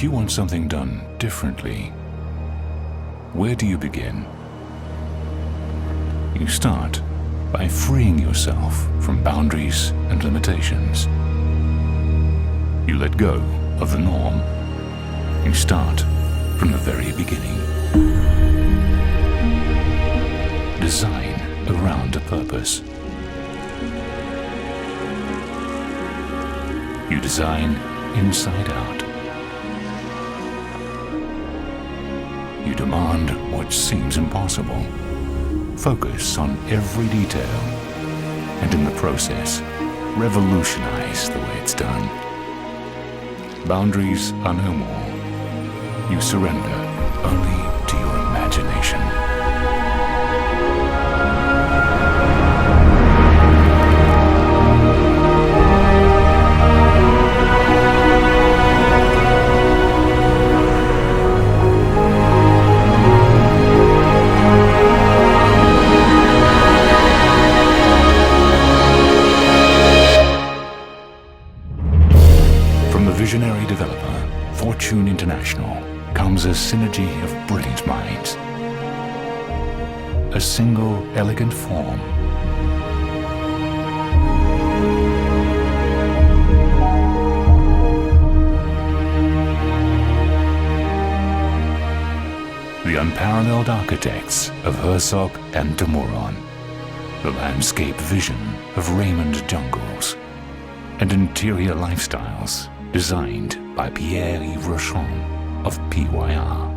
If you want something done differently, where do you begin? You start by freeing yourself from boundaries and limitations. You let go of the norm. You start from the very beginning. Design around a purpose. You design inside out. You demand what seems impossible. Focus on every detail, and in the process, revolutionize the way it's done. Boundaries are no more. You surrender only to your imagination. From the visionary developer, Fortune International, comes a synergy of brilliant minds. A single elegant form. The unparalleled architects of Herzog and de Meuron. The landscape vision of Raymond Jungles. And interior lifestyles designed by Pierre-Yves Rochon of PYR.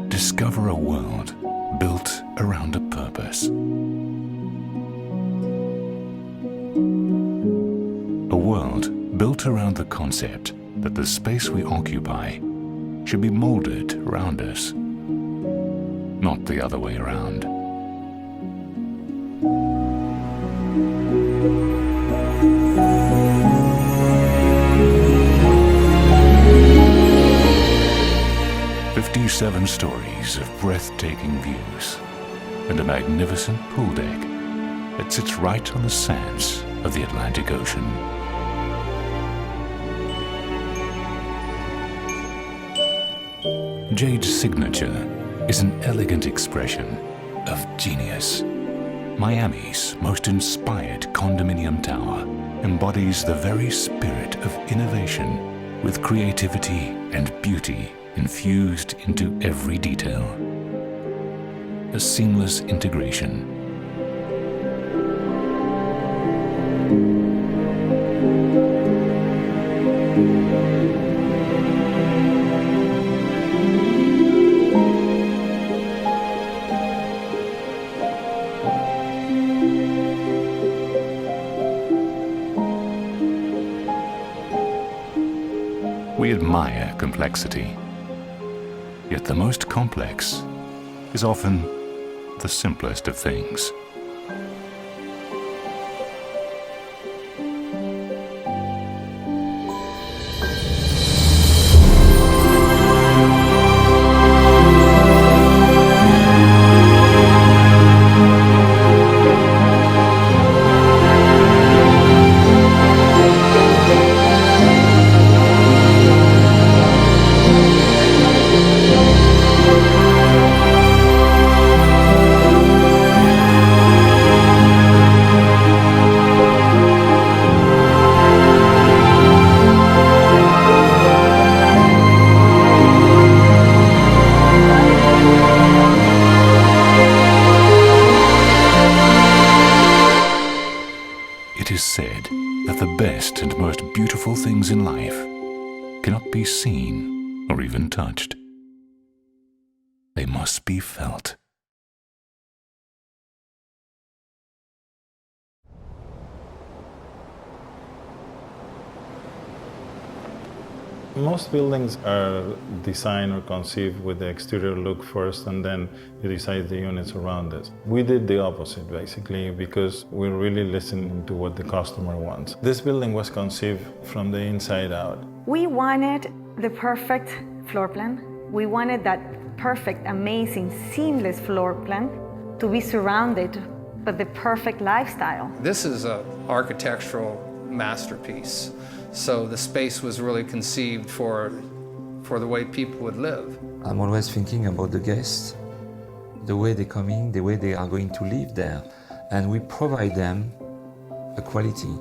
Discover a world built around a purpose. A world built around the concept that the space we occupy should be molded around us, not the other way around. Seven stories of breathtaking views and a magnificent pool deck that sits right on the sands of the Atlantic Ocean. Jade Signature is an elegant expression of genius. Miami's most inspired condominium tower embodies the very spirit of innovation with creativity and beauty infused into every detail. A seamless integration. We admire complexity. Yet the most complex is often the simplest of things. It is said that the best and most beautiful things in life cannot be seen or even touched. They must be felt. Most buildings are designed or conceived with the exterior look first, and then you decide the units around it. We did the opposite, basically, because we're really listening to what the customer wants. This building was conceived from the inside out. We wanted the perfect floor plan. We wanted that perfect, amazing, seamless floor plan to be surrounded by the perfect lifestyle. This is an architectural masterpiece. So the space was really conceived for the way people would live. I'm always thinking about the guests, the way they're coming, the way they are going to live there, and we provide them a quality.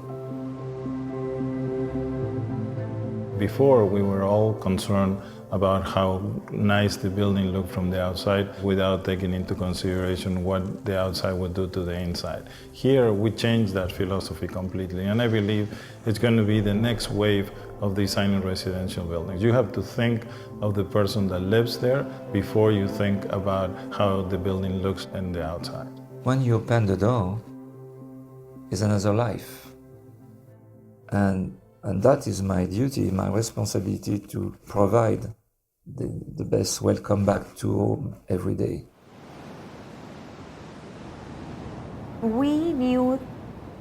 Before, we were all concerned about how nice the building looked from the outside without taking into consideration what the outside would do to the inside. Here, we changed that philosophy completely, and I believe it's going to be the next wave of designing residential buildings. You have to think of the person that lives there before you think about how the building looks on the outside. When you open the door, it's another life. And that is my duty, my responsibility to provide the best welcome back to home every day. We knew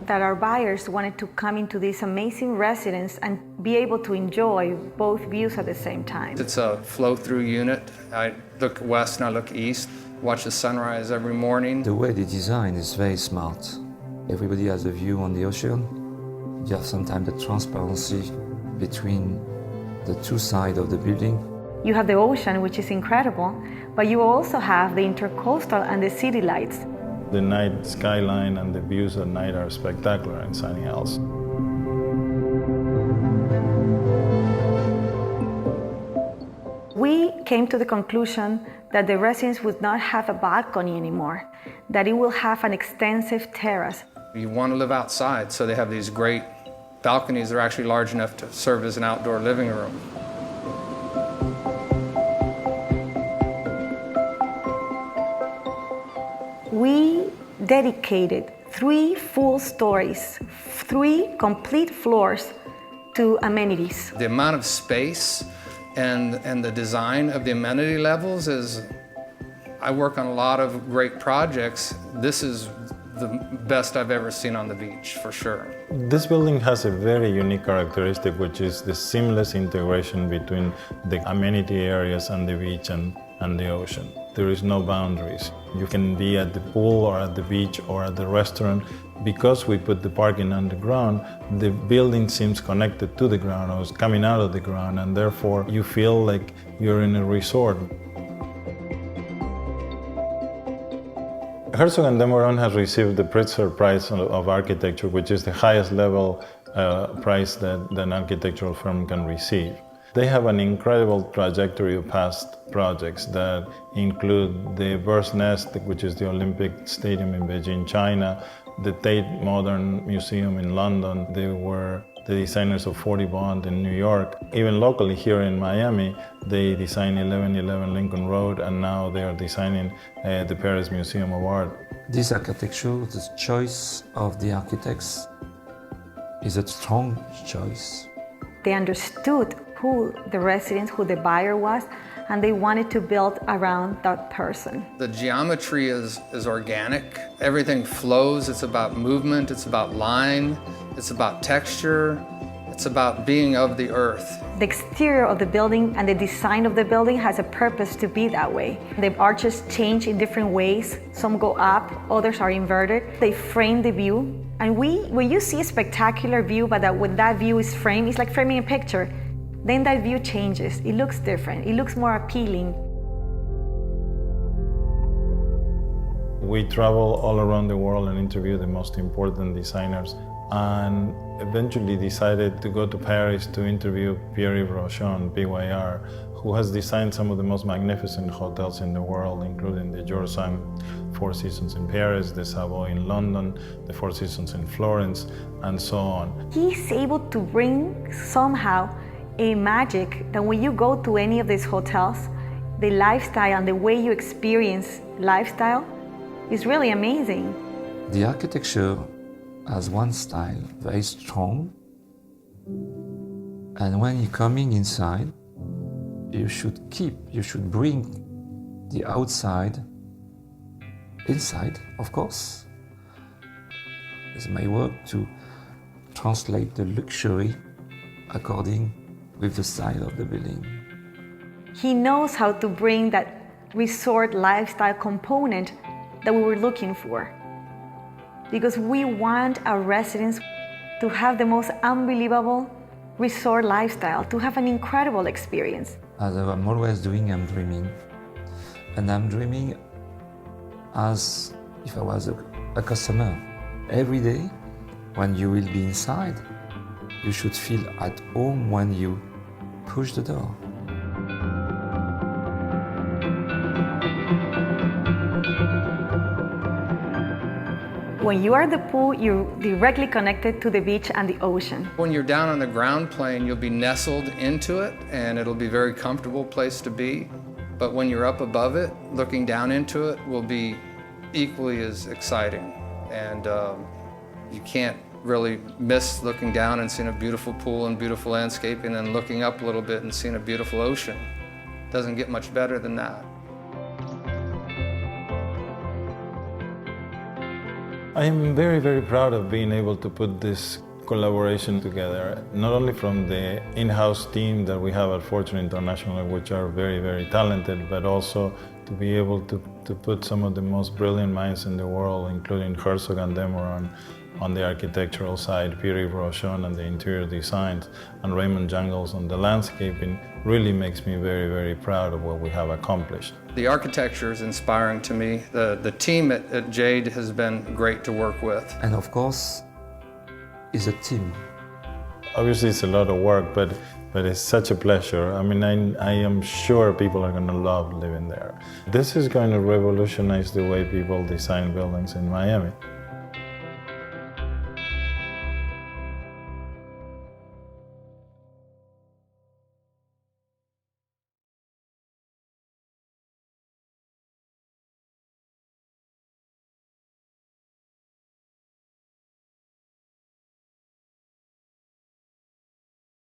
that our buyers wanted to come into this amazing residence and be able to enjoy both views at the same time. It's a flow-through unit. I look west and I look east, watch the sunrise every morning. The way they design is very smart. Everybody has a view on the ocean. You have sometimes the transparency between the two sides of the building. You have the ocean, which is incredible, but you also have the intercoastal and the city lights. The night skyline and the views at night are spectacular in Sunny Hills. We came to the conclusion that the residence would not have a balcony anymore, that it will have an extensive terrace. You want to live outside, so they have these great balconies that are actually large enough to serve as an outdoor living room. We dedicated 3 full stories, 3 complete floors to amenities. The amount of space and the design of the amenity levels is, I work on a lot of great projects. This is the best I've ever seen on the beach, for sure. This building has a very unique characteristic, which is the seamless integration between the amenity areas and the beach and the ocean. There is no boundaries. You can be at the pool or at the beach or at the restaurant. Because we put the parking underground, the building seems connected to the ground or is coming out of the ground, and therefore you feel like you're in a resort. Herzog & de Meuron has received the Pritzker Prize of Architecture, which is the highest level prize that an architectural firm can receive. They have an incredible trajectory of past projects that include the Bird's Nest, which is the Olympic Stadium in Beijing, China, the Tate Modern Museum in London. They were the designers of 40 Bond in New York. Even locally here in Miami, they designed 1111 Lincoln Road, and now they are designing the Paris Museum of Art. This architecture, the choice of the architects is a strong choice. They understood who the resident, who the buyer was, and they wanted to build around that person. The geometry is organic. Everything flows. It's about movement. It's about line. It's about texture. It's about being of the earth. The exterior of the building and the design of the building has a purpose to be that way. The arches change in different ways. Some go up, others are inverted. They frame the view. And when you see a spectacular view, but when that view is framed, it's like framing a picture. Then that view changes. It looks different. It looks more appealing. We travel all around the world and interview the most important designers, and eventually decided to go to Paris to interview Pierre-Yves Rochon, PYR, who has designed some of the most magnificent hotels in the world, including the Georgetown Four Seasons in Paris, the Savoy in London, the Four Seasons in Florence, and so on. He's able to bring somehow a magic that when you go to any of these hotels, the lifestyle and the way you experience lifestyle is really amazing. The architecture has one style, very strong, and when you're coming inside, you should bring the outside inside, of course. It's my work to translate the luxury according with the style of the building. He knows how to bring that resort lifestyle component that we were looking for. Because we want our residents to have the most unbelievable resort lifestyle to have an incredible experience. As I'm always doing, I'm dreaming. And I'm dreaming as if I was a customer. Every day, when you will be inside, you should feel at home when you push the door. When you are at the pool, you're directly connected to the beach and the ocean. When you're down on the ground plane, you'll be nestled into it and it'll be a very comfortable place to be. But when you're up above it, looking down into it will be equally as exciting. And you can't really miss looking down and seeing a beautiful pool and beautiful landscape, and then looking up a little bit and seeing a beautiful ocean. Doesn't get much better than that. I am very, very proud of being able to put this collaboration together, not only from the in-house team that we have at Fortune International, which are very, very talented, but also to be able to put some of the most brilliant minds in the world, including Herzog and Demoran on the architectural side, Pierre Rochon on the interior designs, and Raymond Jangles on the landscaping, really makes me very, very proud of what we have accomplished. The architecture is inspiring to me. The team at Jade has been great to work with. And of course, it's a team. Obviously it's a lot of work, but it's such a pleasure. I mean, I am sure people are going to love living there. This is going to revolutionize the way people design buildings in Miami.